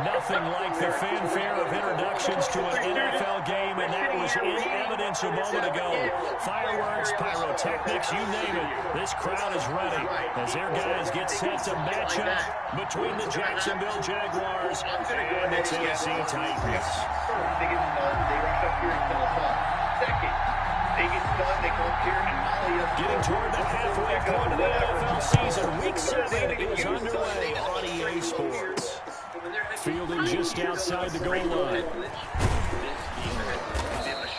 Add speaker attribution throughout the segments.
Speaker 1: Nothing like the fanfare of introductions to an NFL game, and that was in evidence a moment ago. Fireworks, pyrotechnics, you name it. This crowd is ready as their guys get set to match up between the Jacksonville Jaguars and the Tennessee Titans.
Speaker 2: They get stunned, they rush up here and kill us all. Second, they get stunned, they come up here and volley us.
Speaker 1: Getting toward the halfway point of the NFL season, Week 7 is underway on EA Sports. Fielding just outside the goal line.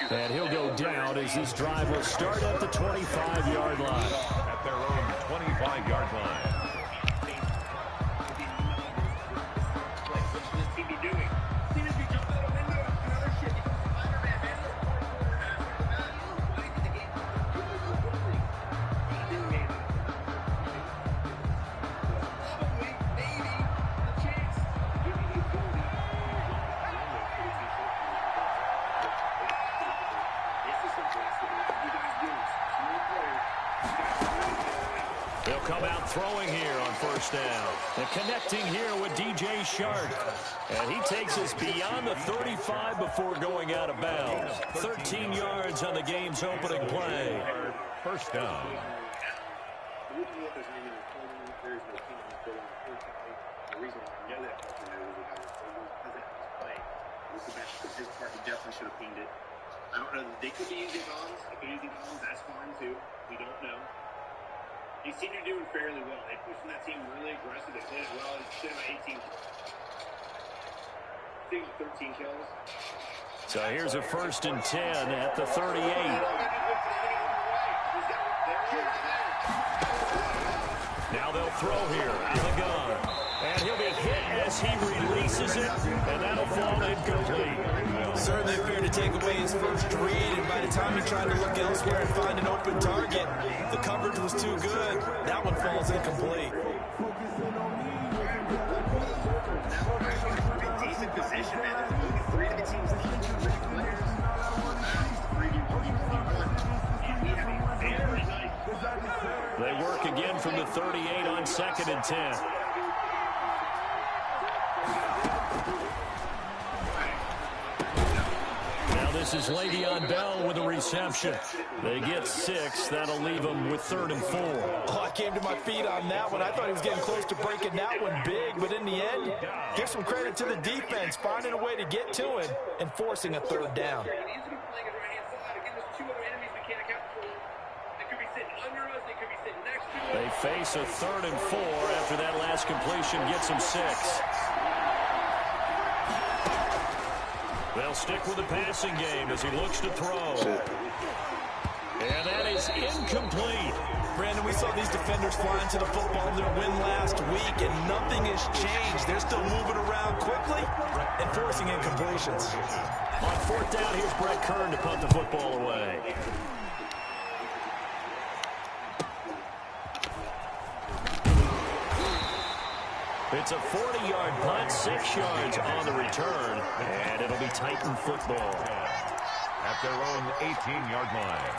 Speaker 1: And he'll go down as this drive will start at the 25-yard line.
Speaker 3: At their own 25-yard line.
Speaker 1: They'll come out throwing here on first down. And connecting here with DJ Shark. And he takes us beyond the 35 before going out of bounds. 13 yards on the game's opening play.
Speaker 3: First down.
Speaker 2: Definitely should have pinged it. I don't know. They could be using bombs. They could be using bombs. That's fine too. We don't know. These teams are doing fairly well. They pushed that team really aggressive. They played it well. They should have 18. I think 13 kills.
Speaker 1: So here's a 1st and 10 at the 38. Now they'll throw here out of the gun. And he'll be hit as he releases it, and that'll fall incomplete.
Speaker 4: Certainly appeared to take away his first read, and by the time he tried to look elsewhere and find an open target, the coverage was too good. That one falls incomplete.
Speaker 2: Decent position, man. Three of the teams
Speaker 1: They work again from the 38 on 2nd and 10. This is Le'Veon Bell with a reception. They get 6. That'll leave them with 3rd and 4.
Speaker 4: Oh, I came to my feet on that one. I thought he was getting close to breaking that one big, but in the end, give some credit to the defense, finding a way to get to him and forcing a 3rd down.
Speaker 1: They face a 3rd and 4 after that last completion gets them 6. They'll stick with the passing game as he looks to throw. And that is incomplete.
Speaker 4: Brandon, we saw these defenders fly into the football in their win last week, and nothing has changed. They're still moving around quickly and forcing incompletions.
Speaker 1: On 4th down, here's Brett Kern to punt the football away. It's a 40-yard punt, 6 yards on the return, and it'll be Titan football.
Speaker 3: At their own 18-yard line.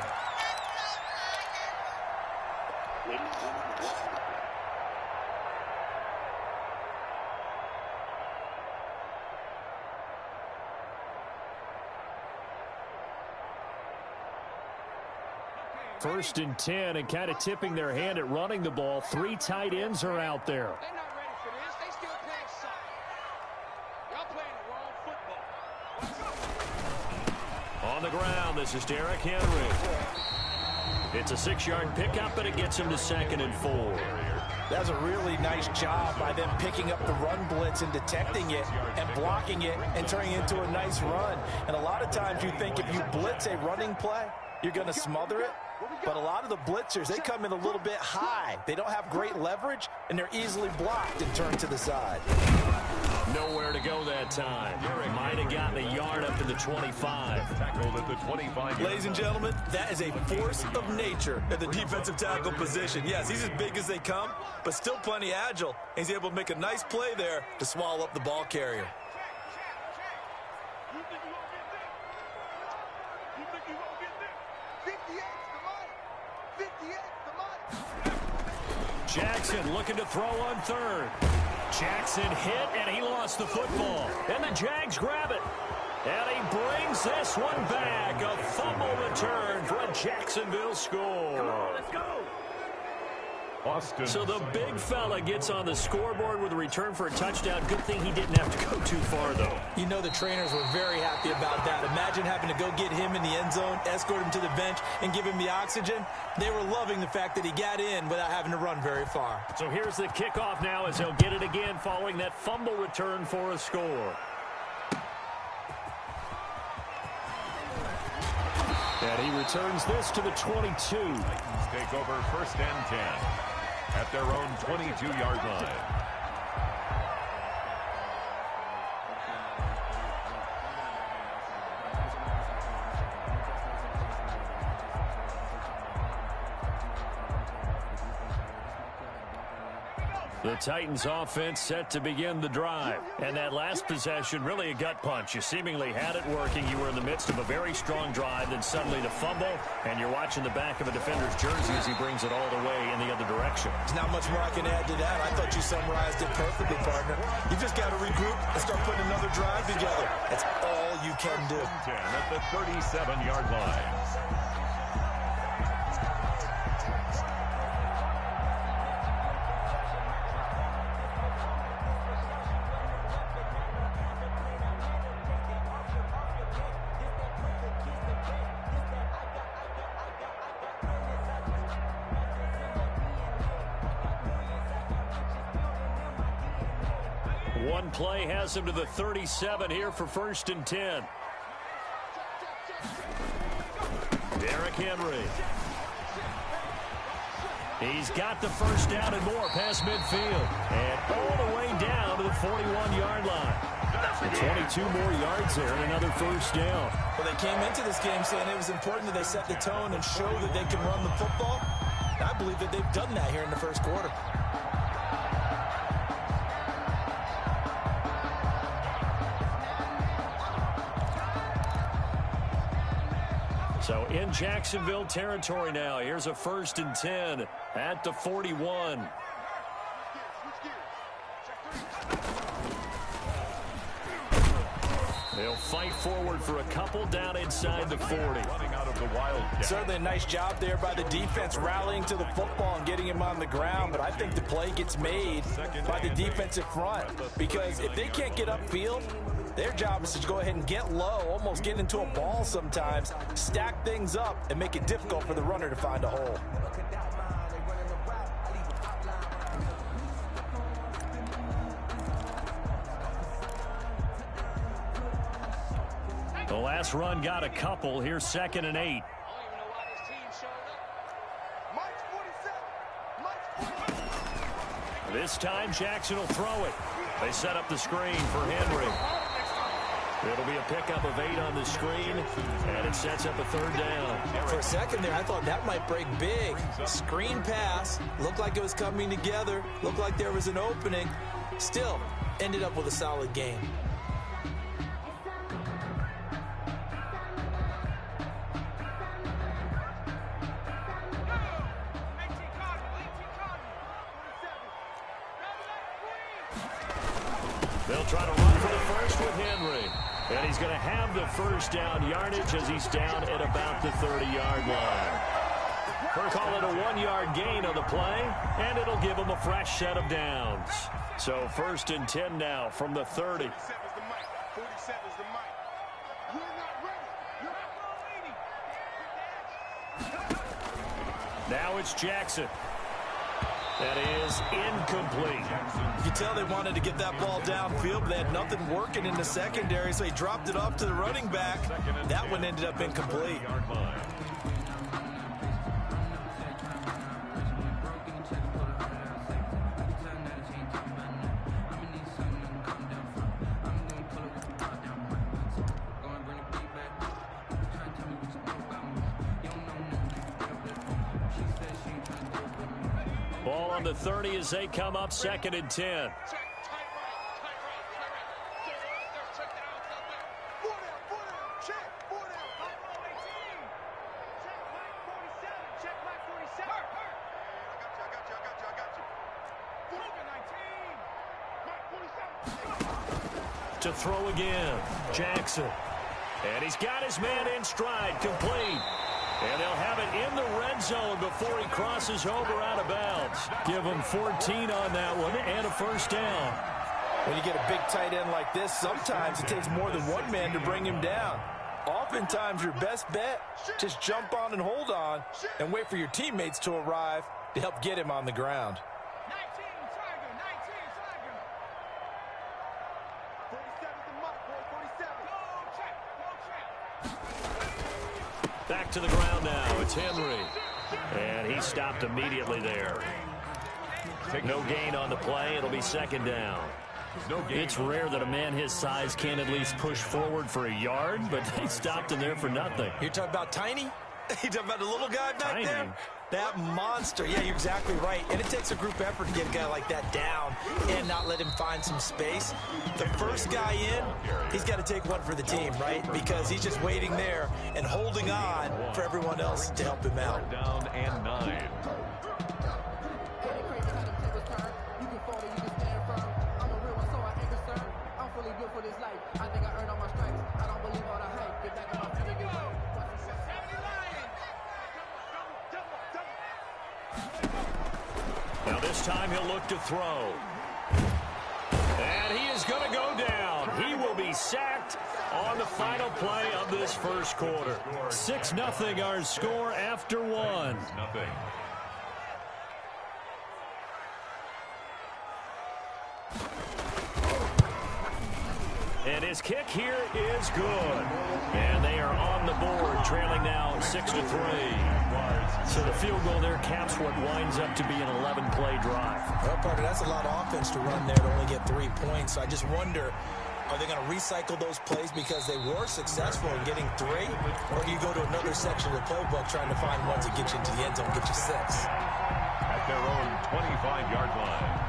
Speaker 1: First and 10, and kind of tipping their hand at running the ball. 3 tight ends are out there. On the ground, this is Derrick Henry. It's a 6-yard pickup, but it gets him to 2nd and 4.
Speaker 4: That's a really nice job by them picking up the run blitz and detecting it and blocking it and turning it into a nice run. And a lot of times you think if you blitz a running play, you're going to smother it. But a lot of the blitzers, they come in a little bit high. They don't have great leverage, and they're easily blocked and turned to the side.
Speaker 1: Nowhere to go that time. Might have gotten a yard up to the 25.
Speaker 3: Tackled at the 25.
Speaker 4: Ladies and gentlemen, that is a force of nature at the defensive tackle position. Yes, he's as big as they come, but still plenty agile. He's able to make a nice play there to swallow up the ball carrier.
Speaker 1: Jackson looking to throw on 3rd. Jackson hit, and he lost the football. And the Jags grab it. And he brings this one back. A fumble return for a Jacksonville score.
Speaker 2: Come on, let's go.
Speaker 3: Austin.
Speaker 1: So the big fella gets on the scoreboard with a return for a touchdown. Good thing he didn't have to go too far, though.
Speaker 4: You know the trainers were very happy about that. Imagine having to go get him in the end zone, escort him to the bench, and give him the oxygen. They were loving the fact that he got in without having to run very far.
Speaker 1: So here's the kickoff now as they'll get it again following that fumble return for a score. And he returns this to the 22.
Speaker 3: Titans take over 1st and 10 at their own 22-yard line.
Speaker 1: The Titans offense set to begin the drive. And that last possession, really a gut punch. You seemingly had it working. You were in the midst of a very strong drive, then suddenly the fumble, and you're watching the back of a defender's jersey as he brings it all the way in the other direction.
Speaker 4: There's not much more I can add to that. I thought you summarized it perfectly, partner. You just got to regroup and start putting another drive together. That's all you can do.
Speaker 3: 10 at the 37-yard line.
Speaker 1: One play has him to the 37 here for 1st and 10. Derrick Henry. He's got the first down and more past midfield. And all the way down to the 41-yard line. 22 more yards there and another first down.
Speaker 4: Well, they came into this game saying it was important that they set the tone and show that they can run the football. I believe that they've done that here in the first quarter.
Speaker 1: So in Jacksonville territory now. Here's a 1st and 10 at the 41. They'll fight forward for a couple down inside the 40.
Speaker 3: Running out of the Wildcat.
Speaker 4: Certainly a nice job there by the defense rallying to the football and getting him on the ground, but I think the play gets made by the defensive front because if they can't get upfield, their job is to go ahead and get low, almost get into a ball sometimes, stack things up, and make it difficult for the runner to find a hole.
Speaker 1: The last run got a couple. Here's 2nd and 8. This time Jackson will throw it. They set up the screen for Henry. It'll be a pickup of 8 on the screen, and it sets up a 3rd down.
Speaker 4: For a second there, I thought that might break big. Screen pass, looked like it was coming together, looked like there was an opening. Still, ended up with a solid game.
Speaker 1: They'll try to run for the first with Henry. And he's going to have the first down yardage as he's down at about the 30-yard line. We're calling a 1-yard gain on the play, and it'll give him a fresh set of downs. So 1st and 10 now from the 30. Now it's Jackson. That is incomplete.
Speaker 4: You can tell they wanted to get that ball downfield, but they had nothing working in the secondary, so he dropped it off to the running back. That one ended up incomplete.
Speaker 1: Ball on the 30 as they come up 2nd and 10. To throw again, Jackson. And he's got his man in stride, complete. And they'll have it in the red zone before he crosses over out of bounds. Give him 14 on that one and a first down.
Speaker 4: When you get a big tight end like this, sometimes it takes more than one man to bring him down. Oftentimes, your best bet, just jump on and hold on and wait for your teammates to arrive to help get him on the ground.
Speaker 5: 19 Tiger, 19 Tiger. 47's the mark, boy, 47. Go check.
Speaker 1: Back to the ground now. It's Henry. And he stopped immediately there. No gain on the play. It'll be second down. It's rare that a man his size can't at least push forward for a yard, but they stopped him there for nothing.
Speaker 4: You're talking about Tiny? You're talking about the little guy back
Speaker 1: Tiny.
Speaker 4: there? That monster. Yeah, you're exactly right. And it takes a group effort to get a guy like that down and not let him find some space. The first guy in, he's got to take one for the team, right? Because he's just waiting there and holding on for everyone else to help him out.
Speaker 3: Down and 9.
Speaker 1: Now this time he'll look to throw. And he is going to go down. He will be sacked on the final play of this first quarter. 6-0 our score after one.
Speaker 3: 6-0.
Speaker 1: And his kick here is good. And they are on the board, trailing now 6-3. So the field goal there caps what winds up to be an 11-play drive.
Speaker 4: Well, Parker, that's a lot of offense to run there to only get 3 points. So I just wonder, are they going to recycle those plays because they were successful in getting 3? Or do you go to another section of the playbook trying to find ones that get you into the end zone, get you 6?
Speaker 3: At their own 25-yard line.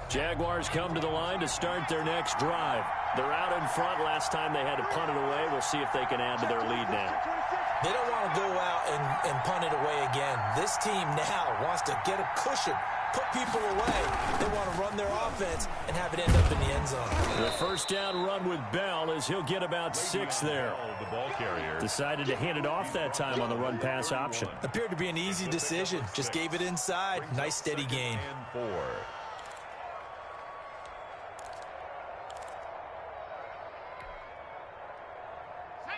Speaker 1: Jaguars come to the line to start their next drive. They're out in front. Last time they had to punt it away. We'll see if they can add to their lead now.
Speaker 4: They don't want to go out and punt it away again. This team now wants to get a cushion, put people away. They want to run their offense and have it end up in the end zone.
Speaker 1: The first down run with Bell is he'll get about 6 there.
Speaker 3: The ball carrier
Speaker 1: Decided to hand it off that time on the run-pass option.
Speaker 4: Appeared to be an easy decision. Just gave it inside. Nice steady gain.
Speaker 3: and 4.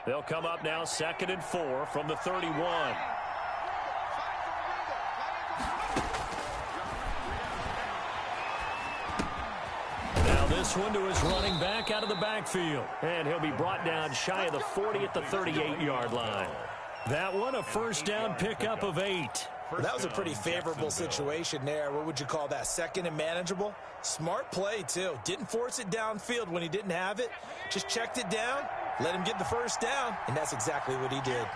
Speaker 1: They'll come up now 2nd and 4 from the 31. Now this one to his running back out of the backfield. And he'll be brought down shy of the 40 at the 38-yard line. That one a first down pickup of 8.
Speaker 4: Well, that was a pretty favorable situation there. What would you call that? Second and manageable? Smart play, too. Didn't force it downfield when he didn't have it. Just checked it down, let him get the first down, and that's exactly what he did.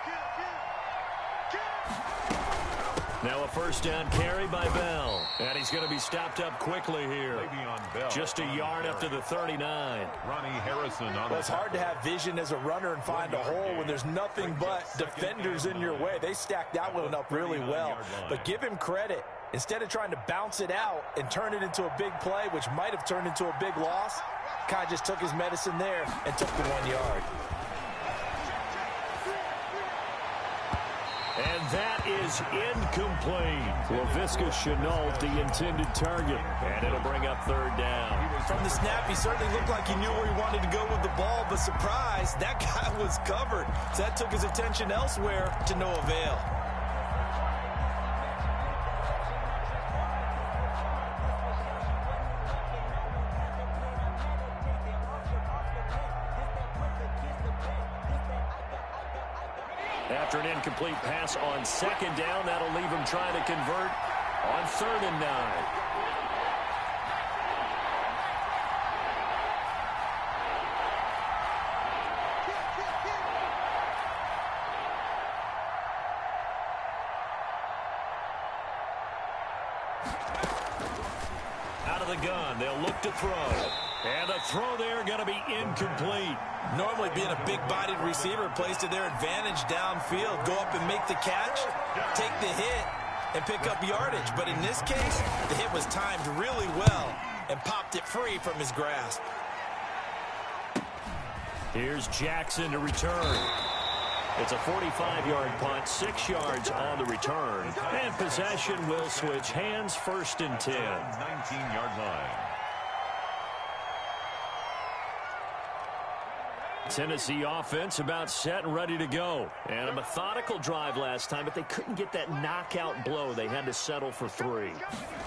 Speaker 1: Now a first down carry by Bell. And he's going to be stopped up quickly here. Just a yard up to the 39.
Speaker 3: Ronnie Harrison on
Speaker 4: Well, it's hard to have vision as a runner and find a hole when there's nothing but defenders in your way. They stacked that one up really well. But give him credit. Instead of trying to bounce it out and turn it into a big play, which might have turned into a big loss, Kai just took his medicine there and took the 1 yard.
Speaker 1: And that is incomplete. Laviska Chenault, the intended target. And it'll bring up 3rd down.
Speaker 4: From the snap, he certainly looked like he knew where he wanted to go with the ball, but surprise, that guy was covered. So that took his attention elsewhere to no avail.
Speaker 1: After an incomplete pass on 2nd down, that'll leave him trying to convert on 3rd and 9. Out of the gun, they'll look to throw. And the throw there going to be incomplete.
Speaker 4: Normally being a big-bodied receiver plays to their advantage downfield. Go up and make the catch, take the hit, and pick up yardage. But in this case, the hit was timed really well and popped it free from his grasp.
Speaker 1: Here's Jackson to return. It's a 45-yard punt, 6 yards on the return. And possession will switch hands, 1st and 10.
Speaker 3: 19-yard line.
Speaker 1: Tennessee offense about set and ready to go. And a methodical drive last time, but they couldn't get that knockout blow. They had to settle for 3.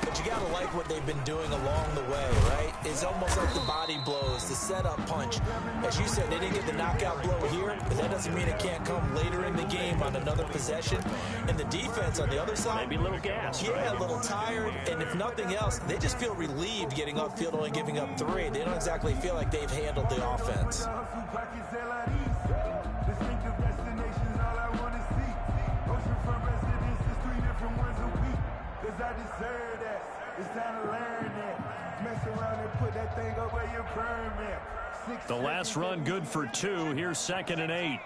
Speaker 4: But you got to like what they've been doing along the way, right? It's almost like the body blows, the setup punch. As you said, they didn't get the knockout blow here, but that doesn't mean it can't come later in the game on another possession. And the defense on the other side,
Speaker 1: maybe a little gas,
Speaker 4: yeah,
Speaker 1: right?
Speaker 4: A little tired. And if nothing else, they just feel relieved getting upfield, only giving up 3. They don't exactly feel like they've handled the offense.
Speaker 1: The last run good for 2. Here's 2nd and 8.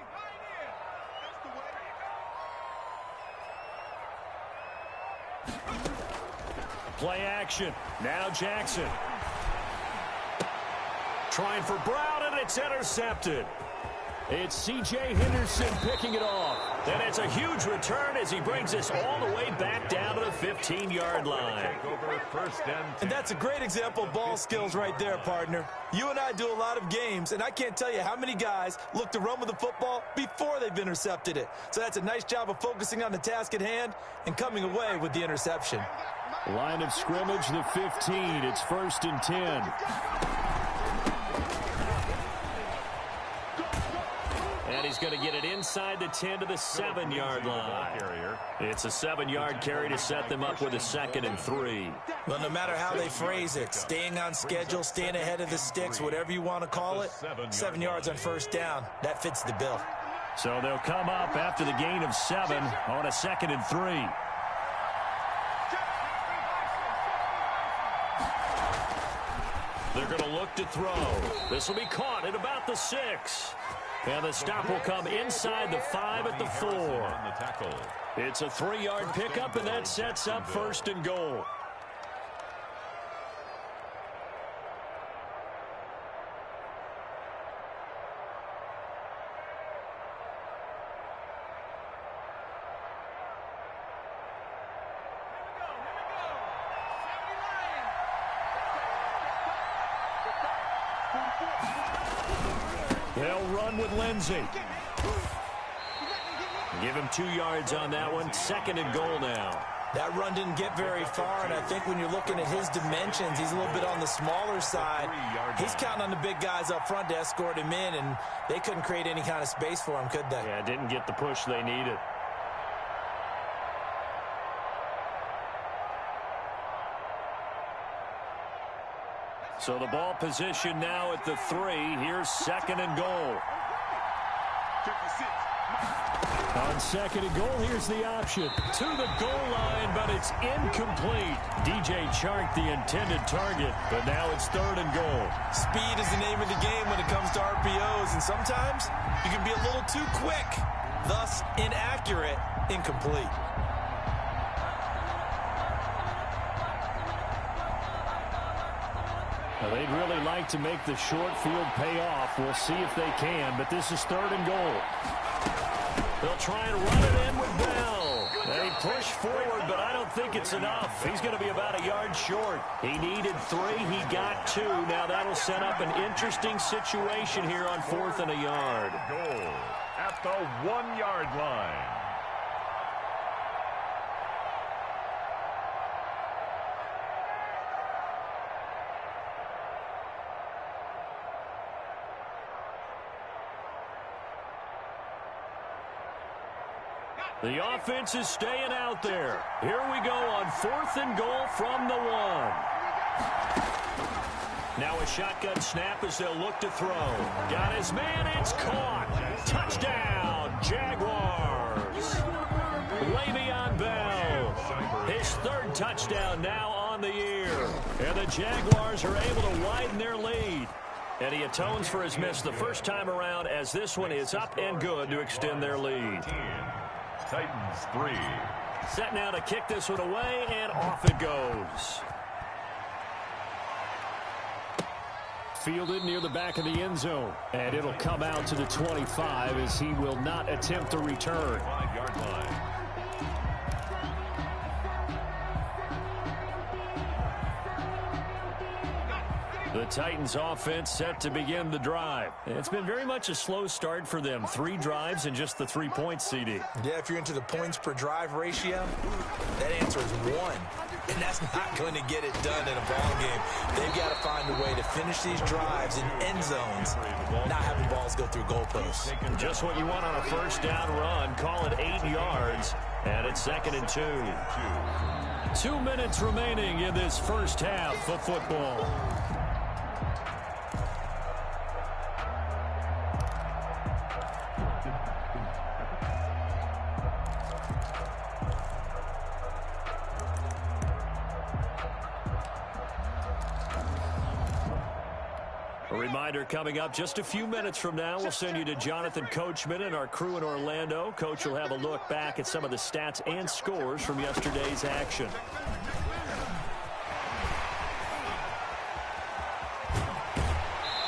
Speaker 1: Play action. Now Jackson. Trying for Brown, and it's intercepted. It's C.J. Henderson picking it off. And it's a huge return as he brings us all the way back down to the 15-yard line.
Speaker 4: And that's a great example of ball skills right there, partner. You and I do a lot of games, and I can't tell you how many guys look to run with the football before they've intercepted it. So that's a nice job of focusing on the task at hand and coming away with the interception.
Speaker 1: Line of scrimmage, the 15. It's 1st and 10. And he's going to get it inside the 10 to the 7-yard line. It's a 7-yard carry to set them up with a 2nd and 3.
Speaker 4: Well, no matter how they phrase it, staying on schedule, staying ahead of the sticks, whatever you want to call it, 7 yards on 1st down, that fits the bill.
Speaker 1: So they'll come up after the gain of 7 on a 2nd and 3. They're going to look to throw. This will be caught at about the 6. And the stop will come inside the 5 at the 4. It's a 3-yard pickup, and that sets up 1st and goal. They'll run with Lindsey. Give him 2 yards on that one. 2nd and goal now.
Speaker 4: That run didn't get very far, and I think when you're looking at his dimensions, he's a little bit on the smaller side. He's counting on the big guys up front to escort him in, and they couldn't create any kind of space for him, could they?
Speaker 1: Yeah, didn't get the push they needed. So the ball position now at the 3. Here's 2nd and goal. On 2nd and goal, here's the option. To the goal line, but it's incomplete. DJ Chark, the intended target, but now it's 3rd and goal.
Speaker 4: Speed is the name of the game when it comes to RPOs, and sometimes you can be a little too quick, thus inaccurate, incomplete.
Speaker 1: Now, they'd really like to make the short field pay off. We'll see if they can, but this is 3rd and goal. They'll try and run it in with Bell. They push forward, but I don't think it's enough. He's going to be about a yard short. He needed 3. He got 2. Now that'll set up an interesting situation here on 4th and a yard.
Speaker 3: Goal at the 1-yard line.
Speaker 1: The offense is staying out there. Here we go on 4th and goal from the 1. Now a shotgun snap as they'll look to throw. Got his man. It's caught. Touchdown, Jaguars. Le'Veon Bell. His 3rd touchdown now on on the year. And the Jaguars are able to widen their lead. And he atones for his miss the first time around as this one is up and good to extend their lead.
Speaker 3: Titans 3.
Speaker 1: Set now to kick this one away, and off it goes. Fielded near the back of the end zone. And it'll come out to the 25 as he will not attempt to return.
Speaker 3: 5-yard line.
Speaker 1: The Titans offense set to begin the drive. It's been very much a slow start for them. 3 drives and just the 3 points, CD.
Speaker 4: Yeah, if you're into the points per drive ratio, that answer is 1. And that's not going to get it done in a ball game. They've got to find a way to finish these drives in end zones, not having balls go through goalposts.
Speaker 1: Just what you want on a first down run. Call it 8 yards, and it's 2nd and 2. 2 minutes remaining in this first half of football. A reminder coming up just a few minutes from now, we'll send you to Jonathan Coachman and our crew in Orlando. Coach will have a look back at some of the stats and scores from yesterday's action.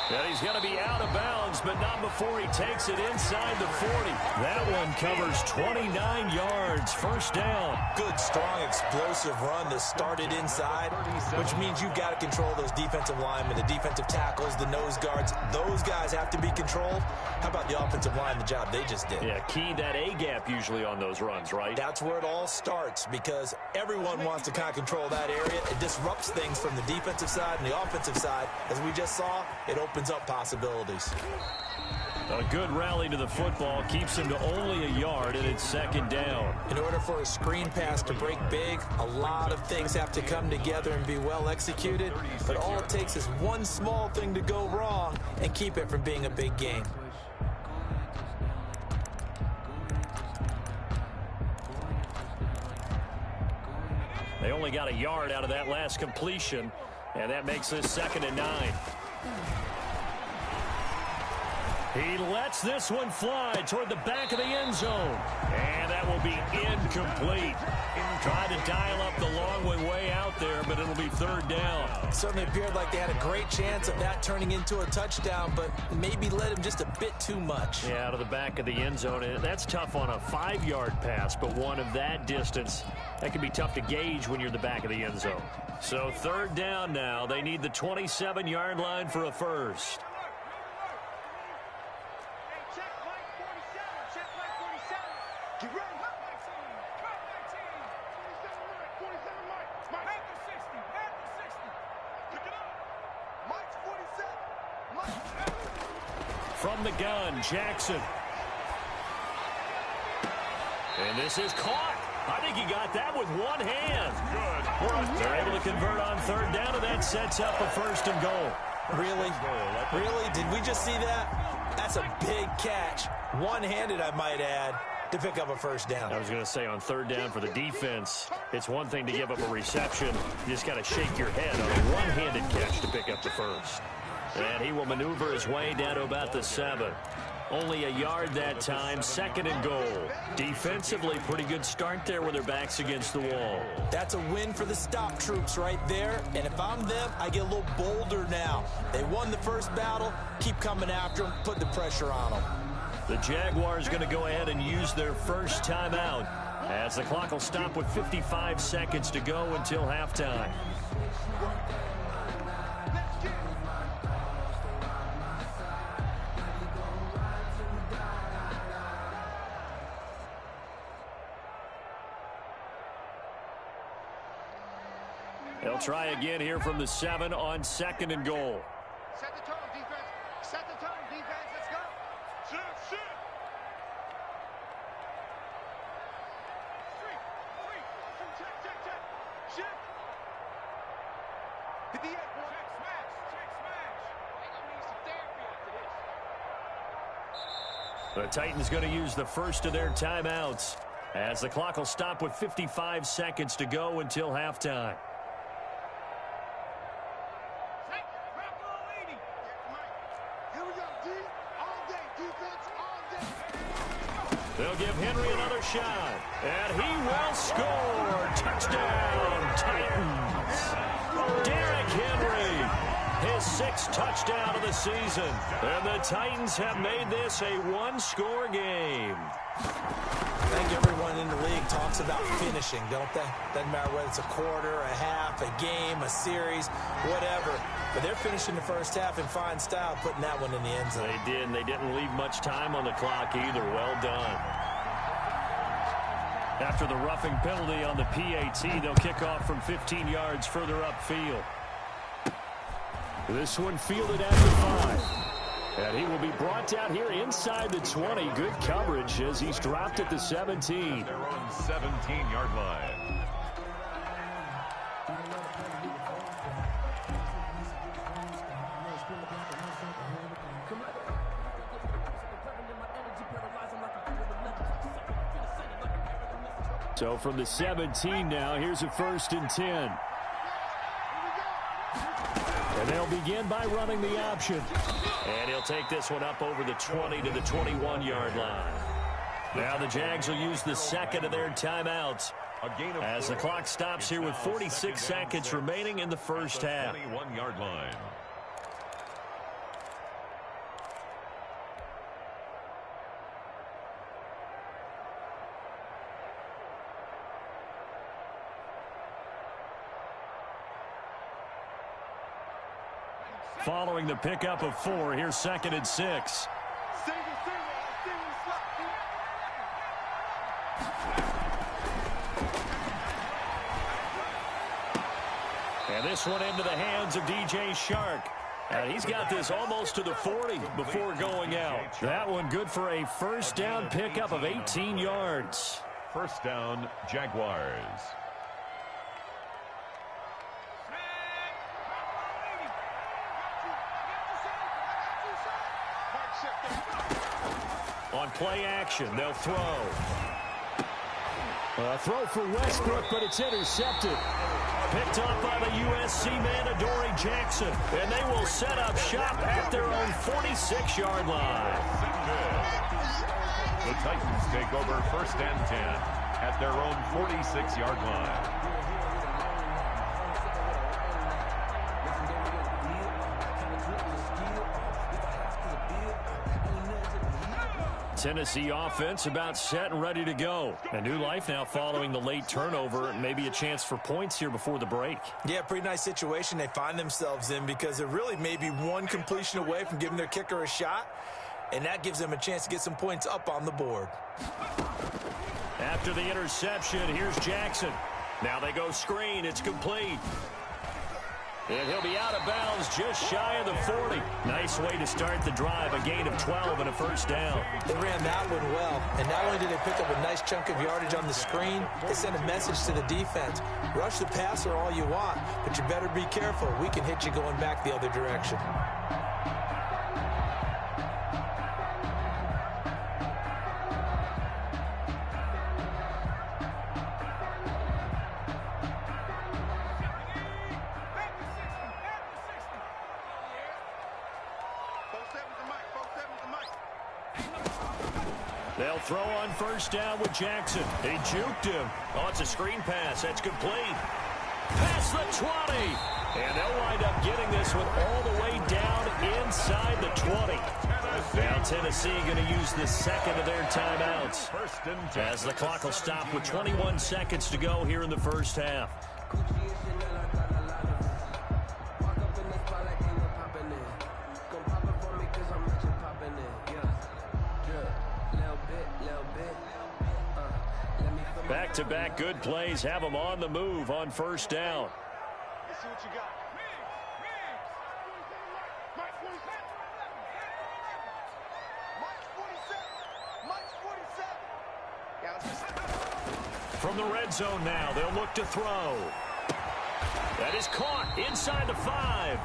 Speaker 1: And he's going to be out of bounds, but not before he takes it inside the 40. That one covers 29 yards. First down.
Speaker 4: Good, strong, explosive run that started inside, which means you've got to control those defensive linemen, the defensive tackles, the nose guards. Those guys have to be controlled. How about the offensive line, the job they just did?
Speaker 1: Yeah, key that A-gap usually on those runs, right?
Speaker 4: That's where it all starts because everyone wants to kind of control that area. It disrupts things from the defensive side and the offensive side. As we just saw, it opens up possibilities.
Speaker 1: A good rally to the football keeps him to only a yard, and it's 2nd down.
Speaker 4: In order for a screen pass to break big, a lot of things have to come together and be well executed. But all it takes is one small thing to go wrong and keep it from being a big game.
Speaker 1: They only got a yard out of that last completion, and that makes this 2nd and 9. He lets this one fly toward the back of the end zone. And that will be incomplete. Tried to dial up the long one way out there, but it'll be 3rd down.
Speaker 4: It certainly appeared like they had a great chance of that turning into a touchdown, but maybe led him just a bit too much.
Speaker 1: Yeah, out of the back of the end zone. And that's tough on a 5-yard pass, but one of that distance, that can be tough to gauge when you're in the back of the end zone. So 3rd down now. They need the 27-yard line for a first. From the gun, Jackson. And this is caught. I think he got that with one hand. Good. They're able to convert on 3rd down, and that sets up a 1st and goal.
Speaker 4: Really? Really? Did we just see that? That's a big catch. One-handed, I might add, to pick up a 1st down.
Speaker 1: I was going to say on 3rd down for the defense, it's one thing to give up a reception. You just got to shake your head on a one-handed catch to pick up the 1st. And he will maneuver his way down to about the 7. Only a yard that time, 2nd and goal. Defensively, pretty good start there with their backs against the wall.
Speaker 4: That's a win for the stop troops right there. And if I'm them, I get a little bolder now. They won the first battle. Keep coming after them. Put the pressure on them.
Speaker 1: The Jaguars going to go ahead and use their first timeout as the clock will stop with 55 seconds to go until halftime. They'll try again here from the 7 on 2nd and goal.
Speaker 5: Set the tone, defense. Set the tone, defense. Let's go. Shoot. Check. Shift. Hit the egg, boy. Check, smash. They're going to need some therapy after this.
Speaker 1: The Titans going to use the first of their timeouts as the clock will stop with 55 seconds to go until halftime. They'll give Henry another shot. And he will score. Touchdown, Titans. Derrick Henry, his 6th touchdown of the season. And the Titans have made this a one-score game.
Speaker 4: I think everyone in the league talks about finishing, don't they? Doesn't matter whether it's a quarter, a half, a game, a series, whatever. But they're finishing the first half in fine style, putting that one in the end zone.
Speaker 1: They did, and they didn't leave much time on the clock either. Well done. After the roughing penalty on the PAT, they'll kick off from 15 yards further upfield. This one fielded at the 5. And he will be brought down here inside the 20. Good coverage as he's dropped at the 17.
Speaker 3: Their own 17-yard line.
Speaker 1: So from the 17 now, here's a 1st and 10. And they'll begin by running the option. And he'll take this one up over the 20 to the 21-yard line. Now the Jags will use the 2nd of their timeouts as the clock stops here with 46 seconds remaining in the first half.
Speaker 3: 21-yard line.
Speaker 1: Following the pickup of 4, here's 2nd and 6. And this one into the hands of DJ Shark. And he's got this almost to the 40 before going out. That one good for a first down pickup of 18 yards.
Speaker 3: First down, Jaguars.
Speaker 1: On play action, they'll throw. A throw for Westbrook, but it's intercepted. Picked off by the USC man, Adoree Jackson. And they will set up shop at their own 46-yard line.
Speaker 3: The Titans take over 1st and 10 at their own 46-yard line.
Speaker 1: Tennessee offense about set and ready to go. A new life now following the late turnover. Maybe a chance for points here before the break.
Speaker 4: Yeah, pretty nice situation they find themselves in because they're really maybe one completion away from giving their kicker a shot, and that gives them a chance to get some points up on the board.
Speaker 1: After the interception, here's Jackson. Now they go screen. It's complete. And he'll be out of bounds just shy of the 40. Nice way to start the drive. A gain of 12 and a first down.
Speaker 4: They ran that one well. And not only did they pick up a nice chunk of yardage on the screen, they sent a message to the defense. Rush the passer all you want, but you better be careful. We can hit you going back the other direction.
Speaker 1: They'll throw on first down with Jackson. He juked him. Oh, it's a screen pass. That's complete. Past the 20. And they'll wind up getting this one all the way down inside the 20. Now Tennessee going to use the 2nd of their timeouts as the clock will stop with 21 seconds to go here in the first half. Back-to-back good plays have them on the move on first down.
Speaker 5: Let's see what you got. Mike 47.
Speaker 1: From the red zone now, they'll look to throw. That is caught inside the 5.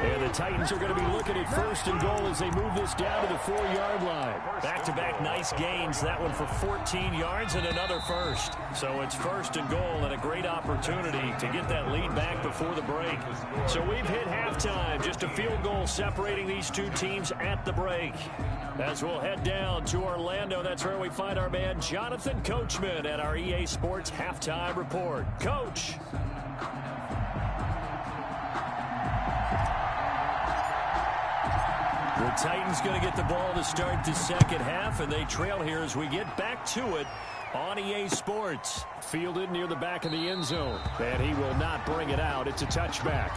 Speaker 1: And the Titans are going to be looking at 1st and goal as they move this down to the 4-yard line. Back-to-back nice gains. That one for 14 yards and another first. So it's 1st and goal and a great opportunity to get that lead back before the break. So we've hit halftime. Just a field goal separating these two teams at the break. As we'll head down to Orlando, that's where we find our man Jonathan Coachman at our EA Sports Halftime Report. Coach. The Titans going to get the ball to start the second half, and they trail here as we get back to it on EA Sports. Fielded near the back of the end zone, and he will not bring it out. It's a touchback.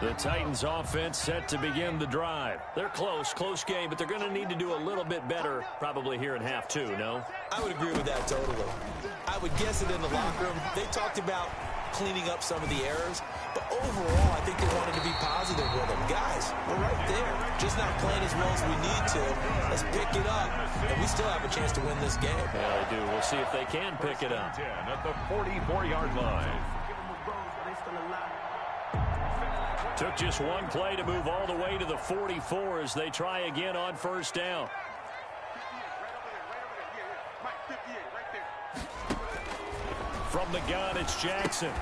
Speaker 1: The Titans offense set to begin the drive. They're close game, but they're going to need to do a little bit better probably here in half 2, no?
Speaker 4: I would agree with that totally. I would guess it in the locker room. They talked about cleaning up some of the errors, but overall I think they wanted to be positive with them. Guys, we're right there. Just not playing as well as we need to. Let's pick it up, and we still have a chance to win this game.
Speaker 1: Yeah, they do. We'll see if they can pick it up.
Speaker 3: At the 44-yard line.
Speaker 1: Took just one play to move all the way to the 44 as they try again on 1st down. From the gun, it's Jackson.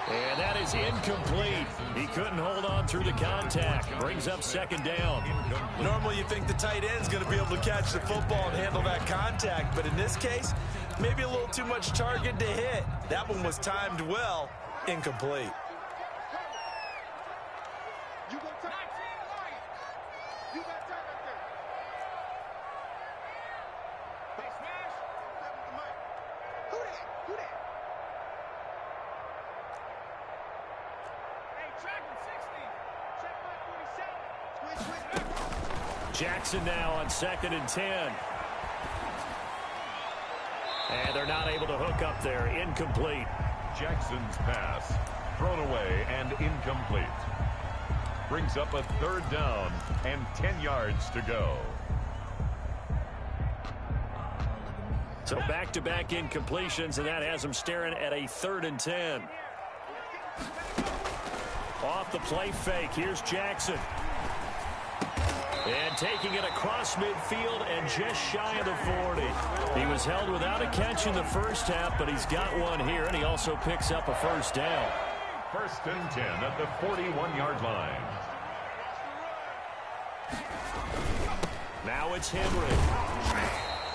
Speaker 1: And that is incomplete. He couldn't hold on through the contact. Brings up 2nd down.
Speaker 4: Normally you think the tight end's going to be able to catch the football and handle that contact, but in this case, maybe a little too much target to hit. That one was timed well. Incomplete.
Speaker 1: Jackson now on 2nd and 10. And they're not able to hook up there. Incomplete.
Speaker 3: Jackson's pass thrown away and incomplete. Brings up a 3rd down and 10 yards to go.
Speaker 1: So back-to-back incompletions, and that has them staring at a 3rd and 10. Off the play fake, here's Jackson. And taking it across midfield and just shy of the 40. He was held without a catch in the first half, but he's got one here, and he also picks up a 1st down.
Speaker 3: 1st and 10 at the 41-yard line.
Speaker 1: Now it's Henry.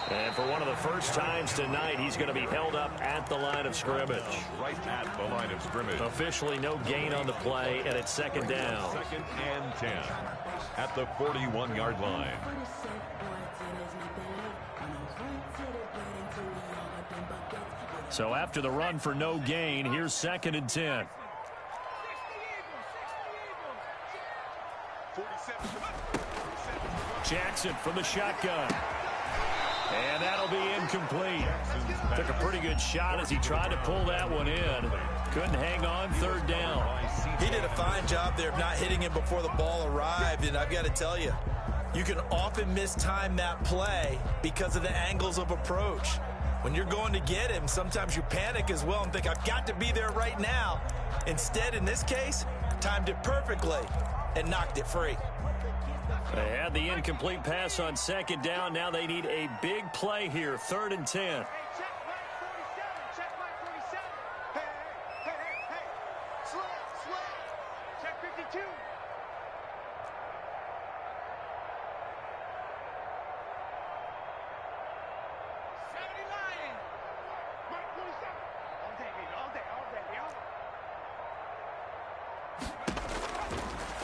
Speaker 1: And for one of the first times tonight, he's going to be held up at the line of scrimmage.
Speaker 3: Right at the line of scrimmage.
Speaker 1: Officially no gain on the play, and it's 2nd down.
Speaker 3: 2nd and 10 at the 41-yard line.
Speaker 1: So after the run for no gain, here's 2nd and 10. Jackson from the shotgun. And that'll be incomplete. Took a pretty good shot as he tried to pull that one in. Couldn't hang on 3rd down.
Speaker 4: He did a fine job there of not hitting it before the ball arrived, and I've got to tell you, you can often mistime that play because of the angles of approach. When you're going to get him, sometimes you panic as well and think, I've got to be there right now. Instead, in this case, timed it perfectly and knocked it free.
Speaker 1: They had the incomplete pass on 2nd down. Now they need a big play here, 3rd and 10.
Speaker 5: Check 52.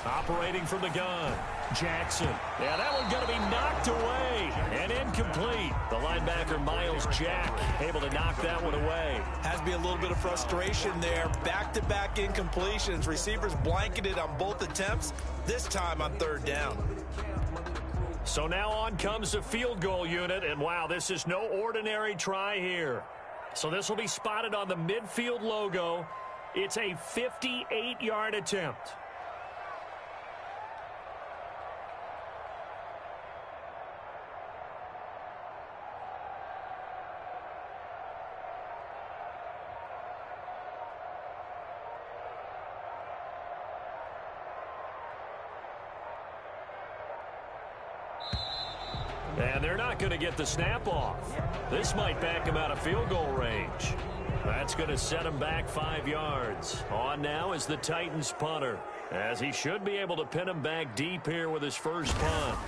Speaker 1: Operating from the gun, Jackson. Yeah, that one's going to be knocked away and incomplete. The linebacker, Miles Jack, able to knock that one away.
Speaker 4: Has to be a little bit of frustration there. Back-to-back incompletions. Receivers blanketed on both attempts, this time on 3rd down.
Speaker 1: So now on comes the field goal unit, and wow, this is no ordinary try here. So this will be spotted on the midfield logo. It's a 58-yard attempt. And they're not going to get the snap off. This might back him out of field goal range. That's going to set him back 5 yards. On now is the Titans punter, as he should be able to pin him back deep here with his first punt.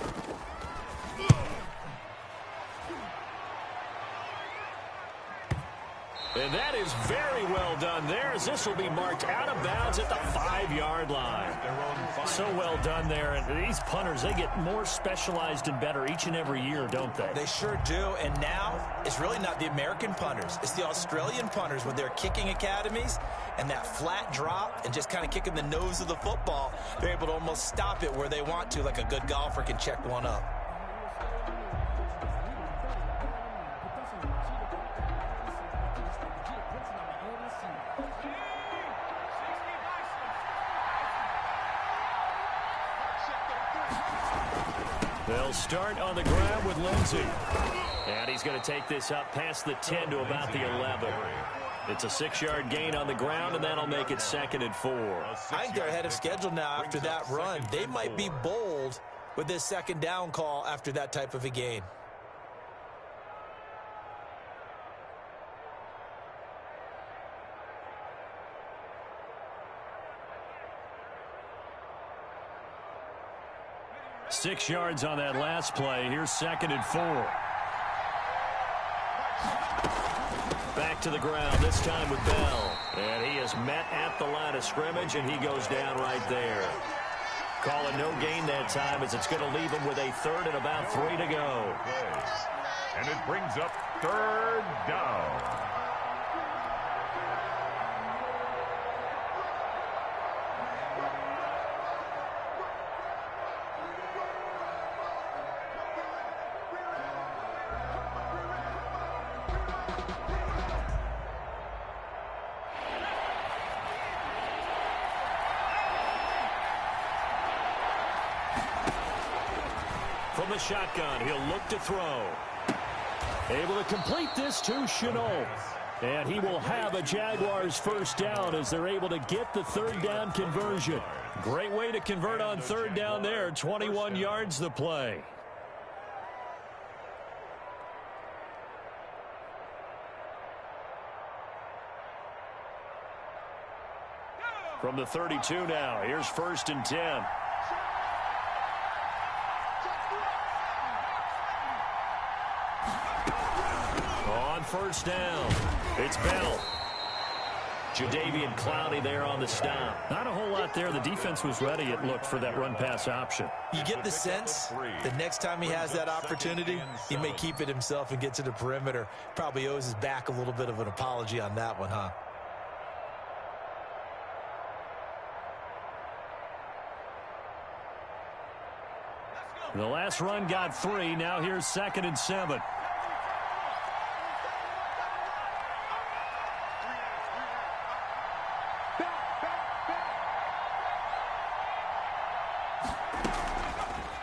Speaker 1: And that is very well done there, as this will be marked out of bounds at the 5-yard line. So well done there. And these punters, they get more specialized and better each and every year, don't they?
Speaker 4: They sure do. And now it's really not the American punters. It's the Australian punters with their kicking academies and that flat drop and just kind of kicking the nose of the football. They're able to almost stop it where they want to, like a good golfer can check one up.
Speaker 1: They'll start on the ground with Lindsey. And he's going to take this up past the 10 to about the 11. It's a 6-yard gain on the ground, and that'll make it 2nd and 4.
Speaker 4: I think they're ahead of schedule now after that run. They might be bold with this 2nd down call after that type of a gain.
Speaker 1: Six yards on that last play. Here's 2nd and 4. Back to the ground, this time with Bell. And he is met at the line of scrimmage, and he goes down right there. Call it no gain that time, as it's going to leave him with a 3rd and about 3 to go.
Speaker 3: And it brings up 3rd down.
Speaker 1: From the shotgun, he'll look to throw. Able to complete this to Chenault. And he will have a Jaguars first down as they're able to get the 3rd down conversion. Great way to convert on 3rd down there. 21 yards the play. From the 32 now, here's 1st and 10. On 1st down, it's Bell. Jadeveon Clowney there on the stop. Not a whole lot there. The defense was ready, it looked, for that run-pass option.
Speaker 4: You get the sense the next time he has that opportunity, he may keep it himself and get to the perimeter. Probably owes his back a little bit of an apology on that one, huh?
Speaker 1: The last run got 3. Now here's 2nd and 7.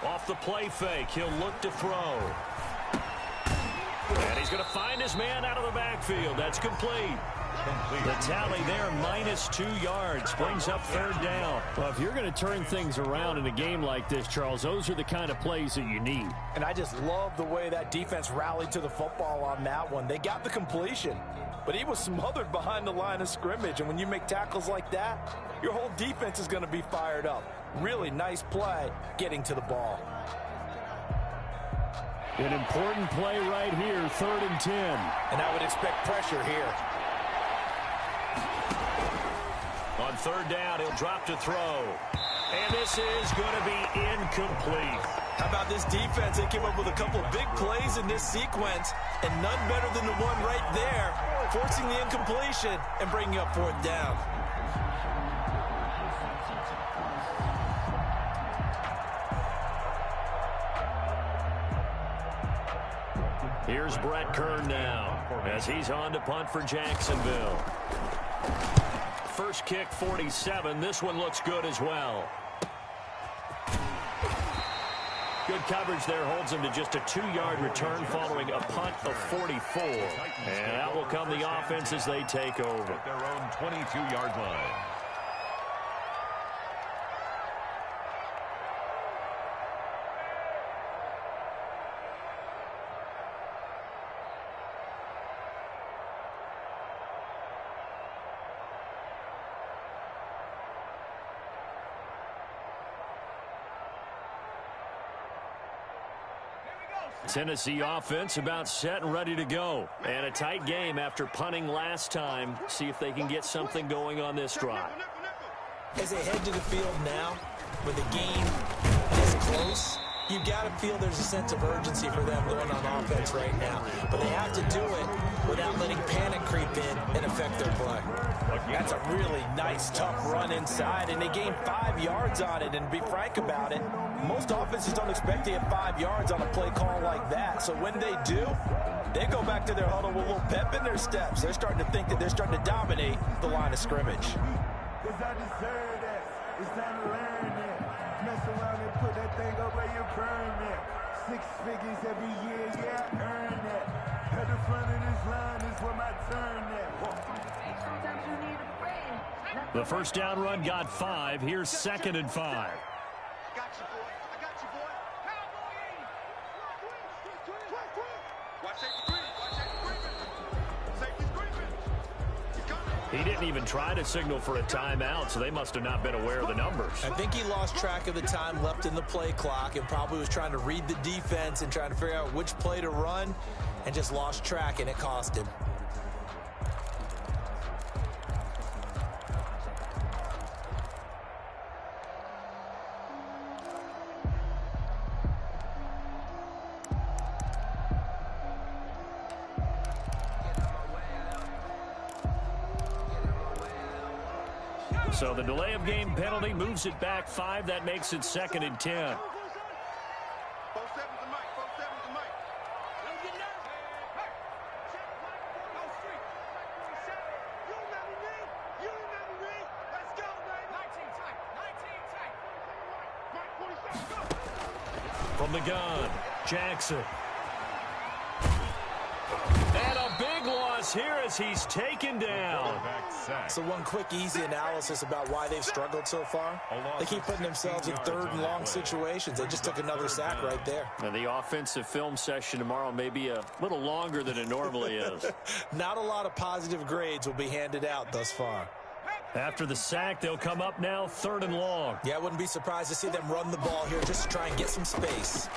Speaker 1: Off the play fake, he'll look to throw. And he's going to find his man out of the backfield. That's complete. The tally there, -2 yards, brings up 3rd down. Well, if you're going to turn things around in a game like this, Charles, those are the kind of plays that you need.
Speaker 4: And I just love the way that defense rallied to the football on that one. They got the completion, but he was smothered behind the line of scrimmage. And when you make tackles like that, your whole defense is going to be fired up. Really nice play getting to the ball.
Speaker 1: An important play right here, 3rd and 10.
Speaker 4: And I would expect pressure here.
Speaker 1: On 3rd down, he'll drop to throw. And this is going to be incomplete.
Speaker 4: How about this defense? They came up with a couple of big plays in this sequence, and none better than the one right there, forcing the incompletion and bringing up 4th down.
Speaker 1: Here's Brett Kern now, as he's on to punt for Jacksonville. first kick 47. This one looks good as well. Good coverage there holds him to just a 2-yard return following a punt of 44. And out will come the offense as they take over.
Speaker 3: At their own 22-yard line.
Speaker 1: Tennessee offense about set and ready to go. And a tight game after punting last time. See if they can get something going on this drive.
Speaker 4: As they head to the field now, with the game this close, you've got to feel there's a sense of urgency for them going on offense right now. But they have to do it without letting panic creep in and affect their play. That's a really nice, tough run inside, and they gained 5 yards on it. And to be frank about it, most offenses don't expect to get 5 yards on a play call like that. So when they do, they go back to their huddle with a little pep in their steps. They're starting to think that they're starting to dominate the line of scrimmage.
Speaker 6: Because I deserve that. It's time to learn that. Mess around and put that thing up where you burn that. 6 figures every year, yeah, I earn that. At the front of this line is where my turn at.
Speaker 7: Sometimes you need a friend.
Speaker 1: The first down run got 5. Here's 2nd and 5.
Speaker 5: I got you, boy. I got you, boy. Watch safety green. Watch safety green. Safety's creeping. He's coming.
Speaker 1: He didn't even try to signal for a timeout, so they must have not been aware of the numbers.
Speaker 4: I think he lost track of the time left in the play clock and probably was trying to read the defense and trying to figure out which play to run and just lost track, and it cost him.
Speaker 1: So the delay of game penalty moves it back 5. That makes it 2nd and 10.
Speaker 5: 4-7's the mic. 4-7's the mic. Don't get nervous. Hey, check the mic. No street. You remember me? You remember me? Let's go, baby. 19 tight. 19 tight. Mike 47, go.
Speaker 1: From the gun, Jackson. And a big loss here as he's taken down.
Speaker 4: So one quick, easy analysis about why they've struggled so far. They keep putting themselves in 3rd and long situations. They just took another sack right there.
Speaker 1: And the offensive film session tomorrow may be a little longer than it normally is.
Speaker 4: Not a lot of positive grades will be handed out thus far.
Speaker 1: After the sack, they'll come up now 3rd and long.
Speaker 4: Yeah, I wouldn't be surprised to see them run the ball here just to try and get some space.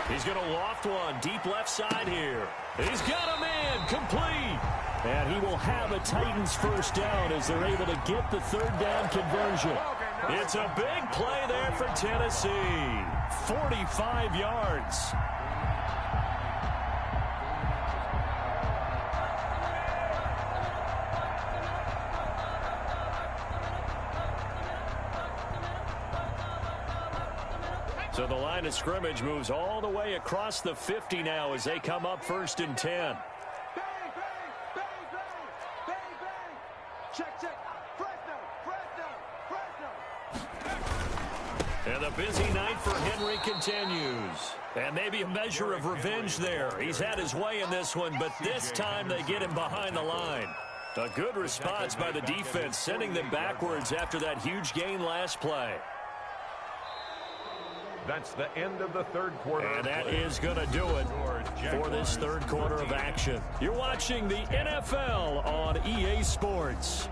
Speaker 1: He's going to loft one deep left side here. He's got a man complete. And he will have a Titans first down as they're able to get the 3rd down conversion. It's a big play there for Tennessee. 45 yards. So the line of scrimmage moves all the way across the 50 now as they come up 1st and 10.
Speaker 5: Bang, bang, bang, bang, bang, bang. Check, check. Fresno.
Speaker 1: And the busy night for Henry continues. And maybe a measure of revenge there. He's had his way in this one, but this time they get him behind the line. A good response by the defense, sending them backwards after that huge gain last play.
Speaker 3: That's the end of the 3rd quarter.
Speaker 1: And that is going to do it for this 3rd quarter of action. You're watching the NFL on EA Sports.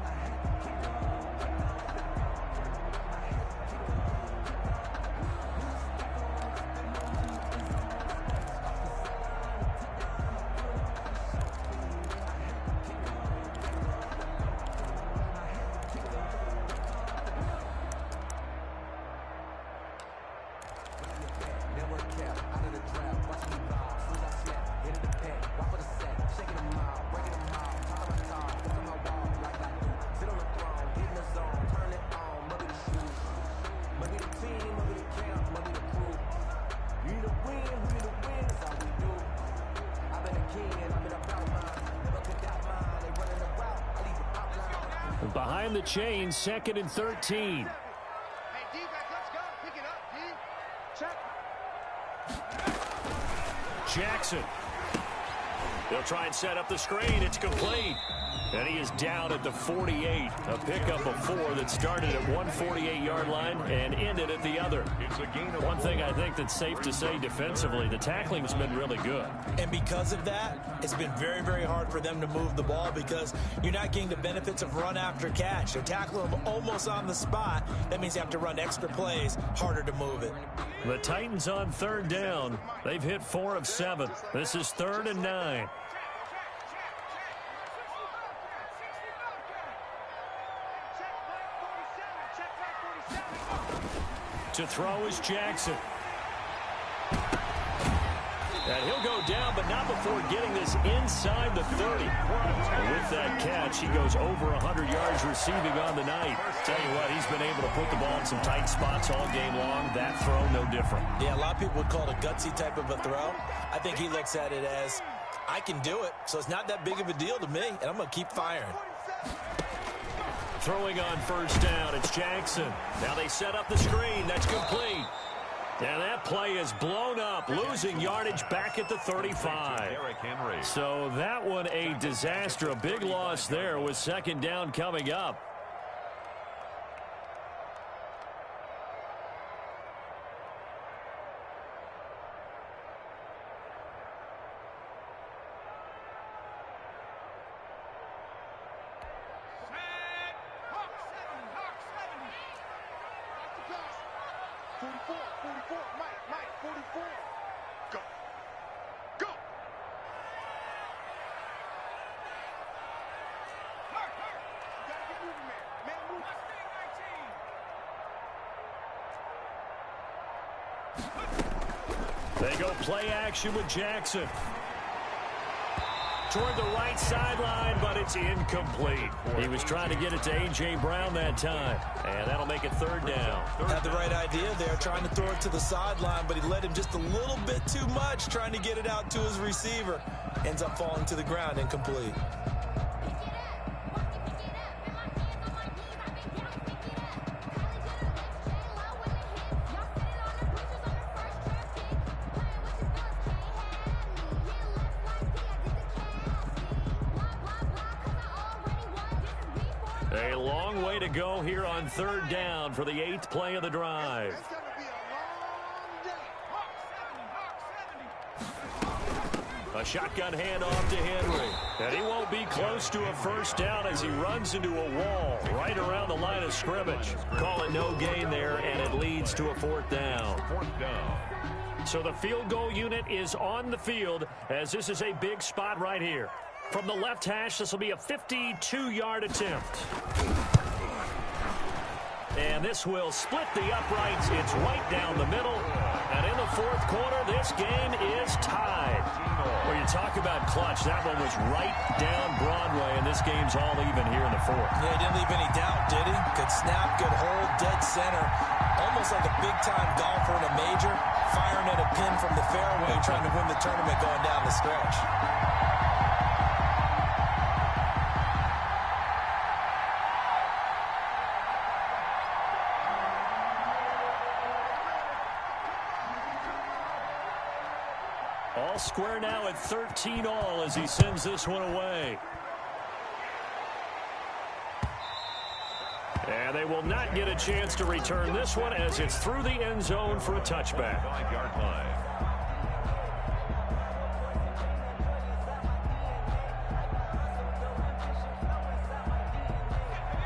Speaker 1: Behind the chains, 2nd and 13.
Speaker 5: Hey, D-back, let's go. Pick it up, D. Check.
Speaker 1: Jackson. They'll try and set up the screen. It's complete. And he is down at the 48. A pickup of 4 that started at 148-yard line and ended at the other. One thing I think that's safe to say defensively, the tackling's been really good.
Speaker 4: And because of that, it's been very, very hard for them to move the ball because you're not getting the benefits of run after catch. They're tackling them almost on the spot. That means you have to run extra plays, harder to move it.
Speaker 1: The Titans on 3rd down. They've hit 4 of 7. This is 3rd and 9. To throw is Jackson. And he'll go down, but not before getting this inside the 30. And with that catch, he goes over 100 yards receiving on the night. Tell you what, he's been able to put the ball in some tight spots all game long. That throw, no different.
Speaker 4: Yeah, a lot of people would call it a gutsy type of a throw. I think he looks at it as, I can do it, so it's not that big of a deal to me, and I'm going to keep firing.
Speaker 1: Throwing on 1st down, it's Jackson. Now they set up the screen. That's complete. And that play is blown up, losing yardage back at the 35. So that one a disaster, a big loss there with 2nd down coming up. They go play action with Jackson. Toward the right sideline, but it's incomplete. He was trying to get it to A.J. Brown that time, and that'll make it 3rd down.
Speaker 4: Had the right idea there, trying to throw it to the sideline, but he led him just a little bit too much, trying to get it out to his receiver. Ends up falling to the ground, incomplete.
Speaker 1: A long way to go here on 3rd down for the 8th play of the drive. A shotgun handoff to Henry. And he won't be close to a 1st down as he runs into a wall right around the line of scrimmage. Call it no gain there, and it leads to a 4th down. So the field goal unit is on the field as this is a big spot right here. From the left hash, this will be a 52-yard attempt. And this will split the uprights. It's right down the middle. And in the 4th quarter, this game is tied. Well, you talk about clutch. That one was right down Broadway, and this game's all even here in the 4th.
Speaker 4: Yeah, he didn't leave any doubt, did he? Good snap, good hold, dead center. Almost like a big-time golfer in a major, firing at a pin from the fairway, trying to win the tournament going down the stretch.
Speaker 1: All square now at 13-all as he sends this one away. And they will not get a chance to return this one as it's through the end zone for a touchback.
Speaker 3: 5-yard line.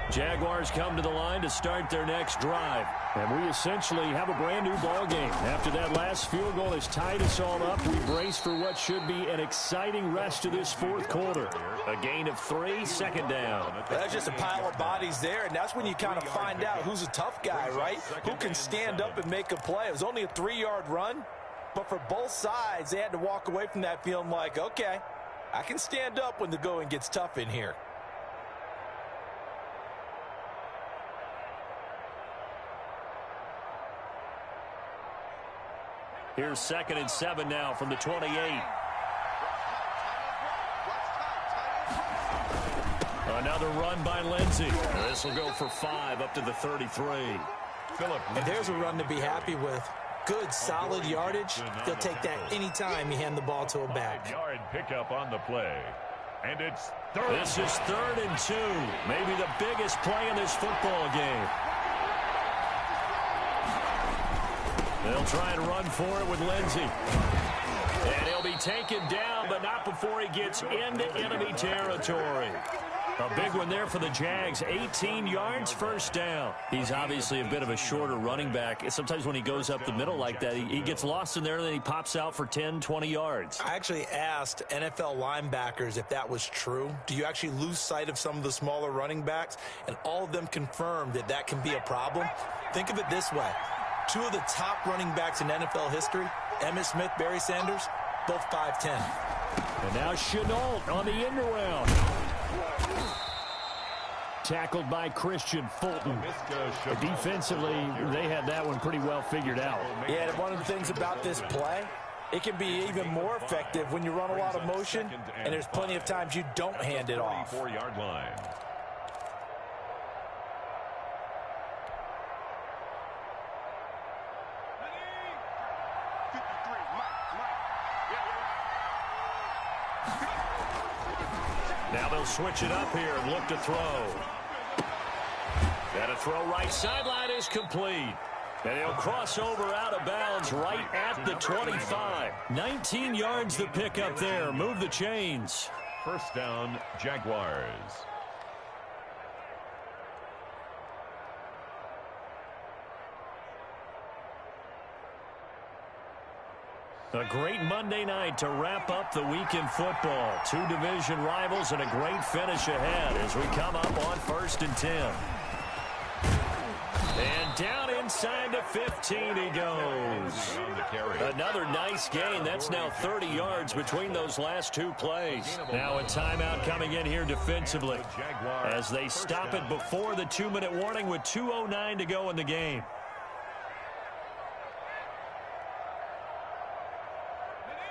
Speaker 1: Jaguars come to the line to start their next drive. And we essentially have a brand new ball game. After that last field goal has tied us all up, we brace for what should be an exciting rest of this 4th quarter. A gain of 3, 2nd down.
Speaker 4: That's just a pile of bodies there, and that's when you kind of find out who's a tough guy, right? Who can stand up and make a play. It was only a 3-yard run, but for both sides, they had to walk away from that feeling like, okay, I can stand up when the going gets tough in here.
Speaker 1: Here's 2nd and 7 now from the 28. Another run by Lindsey. This will go for 5 up to the 33.
Speaker 4: And there's a run to be happy with. Good, solid yardage. He'll take that anytime you hand the ball to a back.
Speaker 3: Yard pickup on the play. And it's third.
Speaker 1: This is 3rd and 2. Maybe the biggest play in this football game. They'll try and run for it with Lindsey. And he'll be taken down, but not before he gets into enemy territory. A big one there for the Jags. 18 yards, first down. He's obviously a bit of a shorter running back. Sometimes when he goes up the middle like that, he gets lost in there, and then he pops out for 10, 20 yards.
Speaker 4: I actually asked NFL linebackers if that was true. Do you actually lose sight of some of the smaller running backs? And all of them confirmed that that can be a problem. Think of it this way. 2 of the top running backs in NFL history, Emmitt Smith, Barry Sanders, both 5'10".
Speaker 1: And now Chenault on the end around. Tackled by Christian Fulton. Defensively, they had that one pretty well figured out.
Speaker 4: Yeah, one of the things about this play, it can be even more effective when you run a lot of motion, and there's plenty of times you don't hand it off.
Speaker 3: 4-yard line.
Speaker 1: Now they'll switch it up here and look to throw. And a throw right sideline is complete. And he'll cross over out of bounds right at the 25. 19 yards the pick up there. Move the chains.
Speaker 3: First down, Jaguars.
Speaker 1: A great Monday night to wrap up the week in football. 2 division rivals and a great finish ahead as we come up on 1st and 10. And down inside the 15 he goes. Another nice gain. That's now 30 yards between those last 2 plays. Now a timeout coming in here defensively as they stop it before the 2-minute warning with 2:09 to go in the game.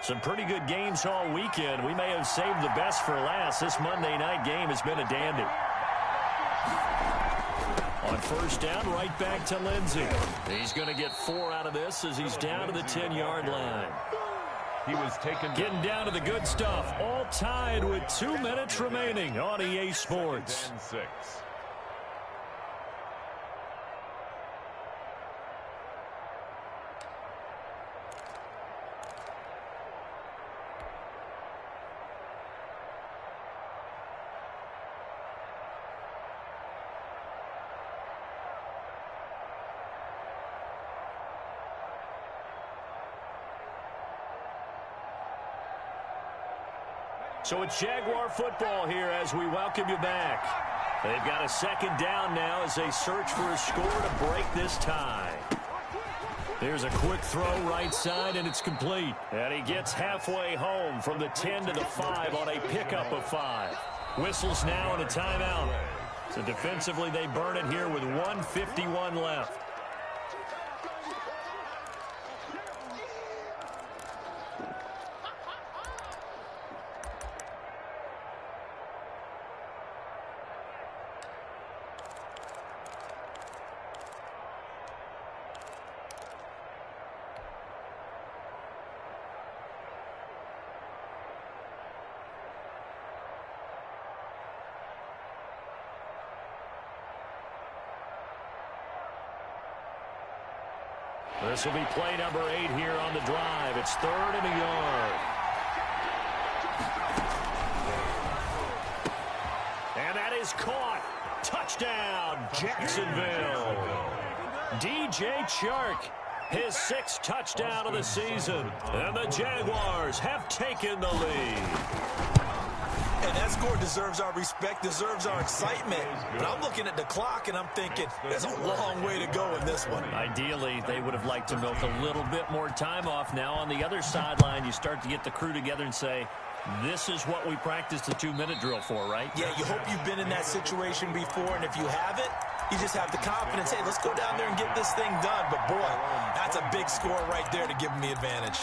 Speaker 1: Some pretty good games all weekend. We may have saved the best for last. This Monday night game has been a dandy. On first down, right back to Lindsey. He's going to get 4 out of this as he's down to the 10-yard line.
Speaker 3: He was taken.
Speaker 1: Getting down to the good stuff. All tied with 2 minutes remaining on EA Sports.
Speaker 3: 10-6.
Speaker 1: So it's Jaguar football here as we welcome you back. They've got a second down now as they search for a score to break this tie. Here's a quick throw right side, and it's complete. And he gets halfway home from the 10 to the 5 on a pickup of 5. Whistles now and a timeout. So defensively, they burn it here with 1:51 left. This will be play number 8 here on the drive. It's 3rd and a yard. And that is caught. Touchdown, Jacksonville. DJ Chark, his 6th touchdown of the season. And the Jaguars have taken the lead.
Speaker 4: And that score deserves our respect, deserves our excitement. But I'm looking at the clock, and I'm thinking, there's a long way to go in this one.
Speaker 1: Ideally, they would have liked to milk a little bit more time off. Now on the other sideline, you start to get the crew together and say, this is what we practiced the 2-minute drill for, right?
Speaker 4: Yeah, you hope you've been in that situation before, and if you haven't, you just have the confidence, hey, let's go down there and get this thing done. But, boy, that's a big score right there to give them the advantage.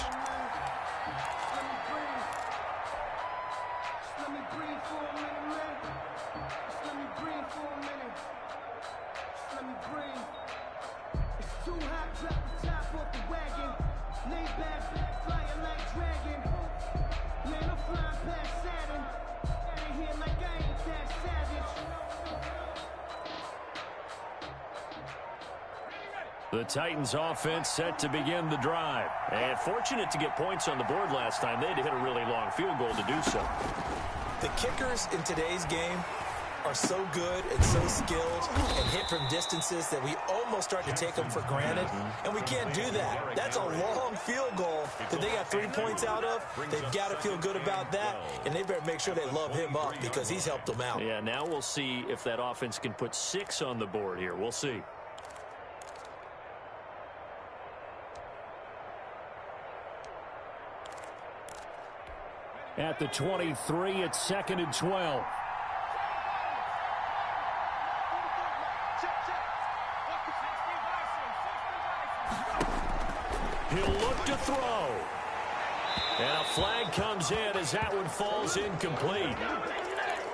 Speaker 6: Lay back, flying like dragon. Man, I'm flying past Saturn. Out of here like I ain't that savage.
Speaker 1: The Titans offense set to begin the drive. And fortunate to get points on the board last time. They had to hit a really long field goal to do so.
Speaker 4: The kickers in today's game are so good and so skilled and hit from distances that we almost start to take them for granted, and we can't do that. That's a long field goal that they got 3 points out of. They've got to feel good about that, and they better make sure they love him up because he's helped them out.
Speaker 1: Yeah, now we'll see if that offense can put 6 on the board here. We'll see. At the 23, it's 2nd and 12. He'll look to throw. And a flag comes in as that one falls incomplete.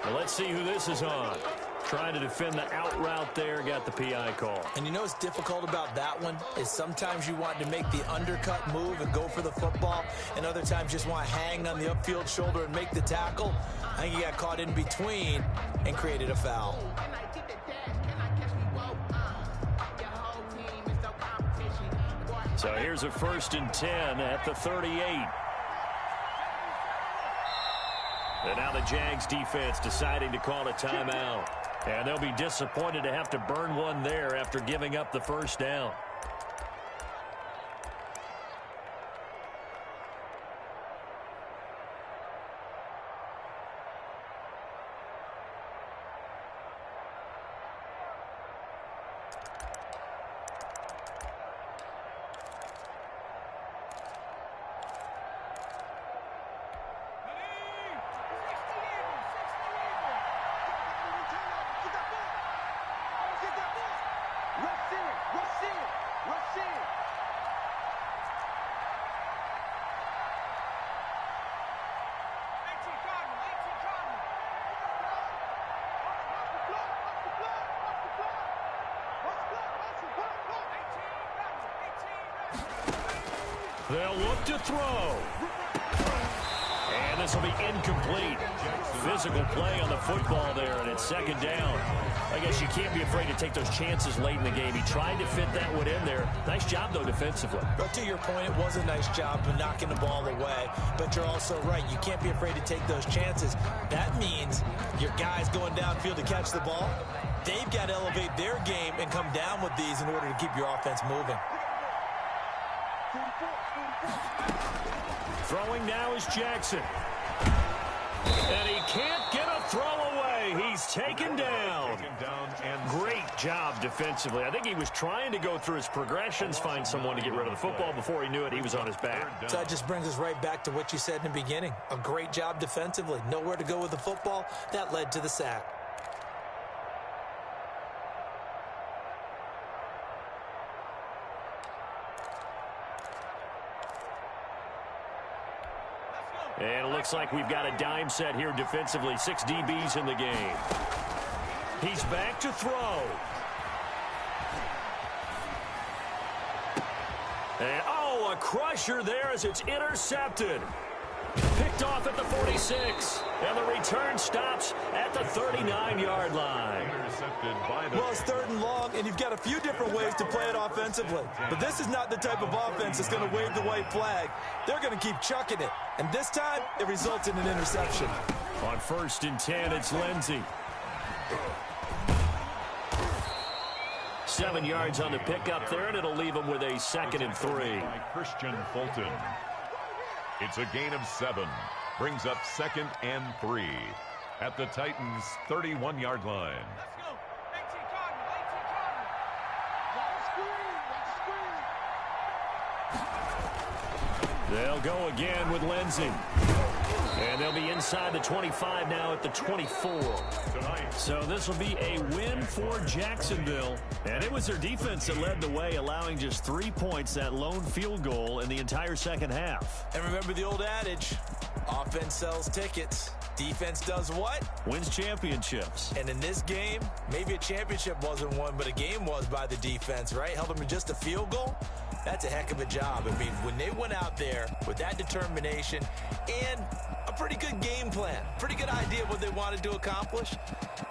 Speaker 1: Well, let's see who this is on. Trying to defend the out route there, got the PI call.
Speaker 4: And you know what's difficult about that one is sometimes you want to make the undercut move and go for the football, and other times just want to hang on the upfield shoulder and make the tackle. I think he got caught in between and created a foul.
Speaker 1: So here's a 1st and 10 at the 38. And now the Jags defense deciding to call a timeout. And they'll be disappointed to have to burn one there after giving up the first down. They'll look to throw. And this will be incomplete. Physical play on the football there, and it's 2nd down. I guess you can't be afraid to take those chances late in the game. He tried to fit that one in there. Nice job, though, defensively.
Speaker 4: But to your point, it was a nice job of knocking the ball away. But you're also right. You can't be afraid to take those chances. That means your guys going downfield to catch the ball, they've got to elevate their game and come down with these in order to keep your offense moving.
Speaker 1: Throwing now is Jackson. And he can't get a throw away. He's taken down. Great job defensively. I think he was trying to go through his progressions, find someone to get rid of the football. Before he knew it, he was on his back.
Speaker 4: So that just brings us right back to what you said in the beginning. A great job defensively. Nowhere to go with the football. That led to the sack.
Speaker 1: And it looks like we've got a dime set here defensively. 6 DBs in the game. He's back to throw. And, oh, a crusher there as it's intercepted. Picked off at the 46. And the return stops at the 39-yard line.
Speaker 4: Well, it's 3rd and long, and you've got a few different ways to play it offensively. But this is not the type of offense that's going to wave the white flag. They're going to keep chucking it. And this time, it results in an interception.
Speaker 1: On 1st and 10, it's Lindsey. 7 yards on the pickup there, and it'll leave him with a 2nd and 3.
Speaker 3: Christian Fulton. It's a gain of 7. Brings up 2nd and 3 at the Titans' 31-yard line.
Speaker 1: They'll go again with Lindsey. And they'll be inside the 25 now at the 24. So this will be a win for Jacksonville. And it was their defense that led the way, allowing just 3 points, that lone field goal in the entire second half.
Speaker 4: And remember the old adage, offense sells tickets. Defense does what?
Speaker 1: Wins championships.
Speaker 4: And in this game, maybe a championship wasn't won, but a game was by the defense, right? Held them to just a field goal. That's a heck of a job. I mean, when they went out there with that determination and a pretty good game plan, pretty good idea of what they wanted to accomplish,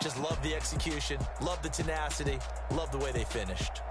Speaker 4: just love the execution, love the tenacity, love the way they finished.